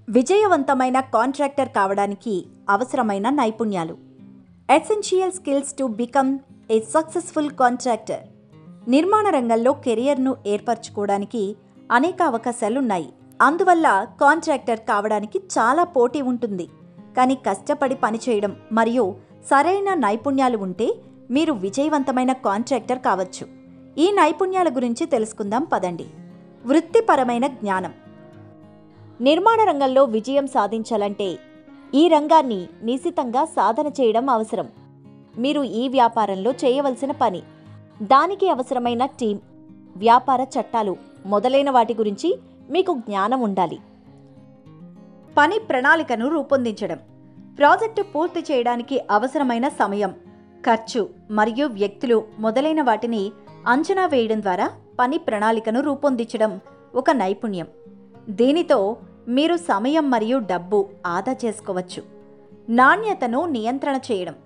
విజయవంతమైన కాంట్రాక్టర్ కావడానికి అవసరమైన నైపుణ్యాలు. Essential skills to become a successful contractor. నిర్మాణ రంగంలో కెరియర్ను ఏర్పరచుకోవడానికి అనేక అవకాశాలున్నాయి. అందువల్ల కాంట్రాక్టర్ కావడానికి చాలా పోటీ ఉంటుంది. కానీ కష్టపడి పనిచేయడం మరియు సరైన నైపుణ్యాలు ఉంటే మీరు విజయవంతమైన కాంట్రాక్టర్ కావచ్చు. ఈ నైపుణ్యాల గురించి తెలుసుకుందాం పదండి. వృత్తిపరమైన జ్ఞానం. నిర్మాణ రంగంలో విజయం సాధించాలంటే ఈ రంగాన్ని నిశితంగా సాధన చేయడం అవసరం. మీరు ఈ వ్యాపారంలో చేయవలసిన పని, దానికి అవసరమైన టీం, వ్యాపార చట్టాలు మొదలైన వాటి గురించి మీకు జ్ఞానం ఉండాలి. పని ప్రణాళికను రూపొందించడం. ప్రాజెక్టు పూర్తి చేయడానికి అవసరమైన సమయం, ఖర్చు మరియు వ్యక్తులు మొదలైన వాటిని అంచనా వేయడం ద్వారా పని ప్రణాళికను రూపొందించడం ఒక నైపుణ్యం. దీనితో మీరు సమయం మరియు డబ్బు ఆదా చేసుకోవచ్చు. నాణ్యతను నియంత్రణ చేయడం.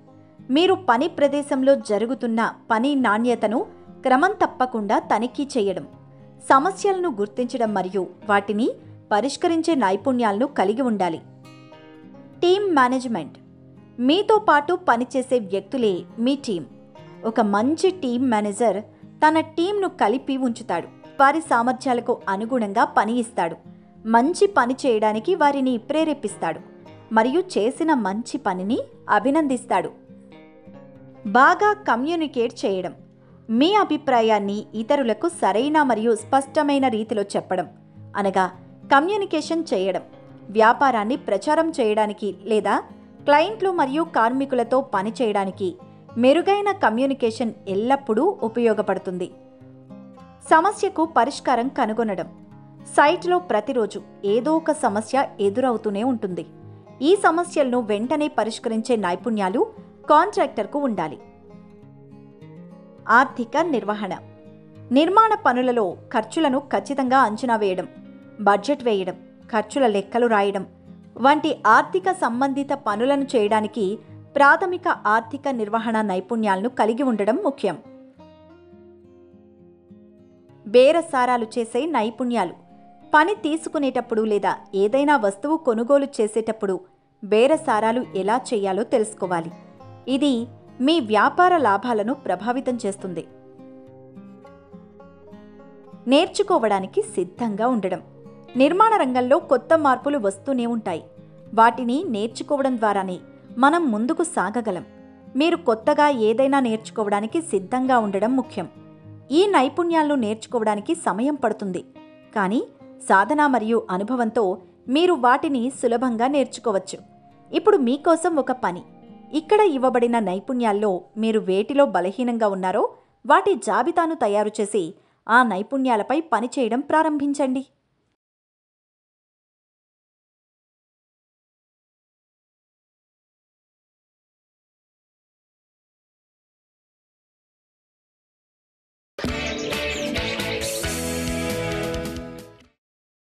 మీరు పని ప్రదేశంలో జరుగుతున్న పని నాణ్యతను క్రమం తప్పకుండా తనిఖీ చేయడం, సమస్యలను గుర్తించడం మరియు వాటిని పరిష్కరించే నైపుణ్యాలను కలిగి ఉండాలి. Team management. మీతో పాటు పనిచేసే వ్యక్తులే మీ టీం. ఒక మంచి టీం మేనేజర్ తన టీంను కలిపి ఉంచుతాడు, వారి సామర్థ్యాలకు అనుగుణంగా పని ఇస్తాడు, మంచి పని చేయడానికి వారిని ప్రేరేపిస్తాడు మరియు చేసిన మంచి పనిని అభినందిస్తాడు. బాగా కమ్యూనికేట్ చేయడం. మీ అభిప్రాయాన్ని ఇతరులకు సరైన మరియు స్పష్టమైన రీతిలో చెప్పడం, అనగా కమ్యూనికేషన్ చేయడం. వ్యాపారాన్ని ప్రచారం చేయడానికి లేదా క్లయింట్లు మరియు కార్మికులతో పనిచేయడానికి మెరుగైన కమ్యూనికేషన్ ఎల్లప్పుడూ ఉపయోగపడుతుంది. సమస్యకు పరిష్కారం కనుగొనడం. సైట్లో ప్రతిరోజు ఏదో ఒక సమస్య ఎదురవుతూనే ఉంటుంది. ఈ సమస్యలను వెంటనే పరిష్కరించే నైపుణ్యాలు కాంట్రాక్టర్కు ఉండాలి. ఆర్థిక నిర్వహణ. నిర్మాణ పనులలో ఖర్చులను ఖచ్చితంగా అంచనా వేయడం, బడ్జెట్ వేయడం, ఖర్చుల లెక్కలు రాయడం వంటి ఆర్థిక సంబంధిత పనులను చేయడానికి ప్రాథమిక ఆర్థిక నిర్వహణ నైపుణ్యాలను కలిగి ఉండడం ముఖ్యం. బేరసారాలు చేసే నైపుణ్యాలు. పని తీసుకునేటప్పుడు లేదా ఏదైనా వస్తువు కొనుగోలు చేసేటప్పుడు బేరసారాలు ఎలా చేయాలో తెలుసుకోవాలి. ఇది మీ వ్యాపార లాభాలను ప్రభావితం చేస్తుంది. నేర్చుకోవడానికి సిద్ధంగా ఉండడం. నిర్మాణ రంగంలో కొత్త మార్పులు వస్తూనే ఉంటాయి. వాటిని నేర్చుకోవడం ద్వారానే మనం ముందుకు సాగగలం. మీరు కొత్తగా ఏదైనా నేర్చుకోవడానికి సిద్ధంగా ఉండడం ముఖ్యం. ఈ నైపుణ్యాలను నేర్చుకోవడానికి సమయం పడుతుంది, కానీ సాధన మరియు అనుభవంతో మీరు వాటిని సులభంగా నేర్చుకోవచ్చు. ఇప్పుడు మీకోసం ఒక పని. ఇక్కడ ఇవ్వబడిన నైపుణ్యాల్లో మీరు వేటిలో బలహీనంగా ఉన్నారో వాటి జాబితాను తయారు చేసి ఆ నైపుణ్యాలపై పనిచేయడం ప్రారంభించండి.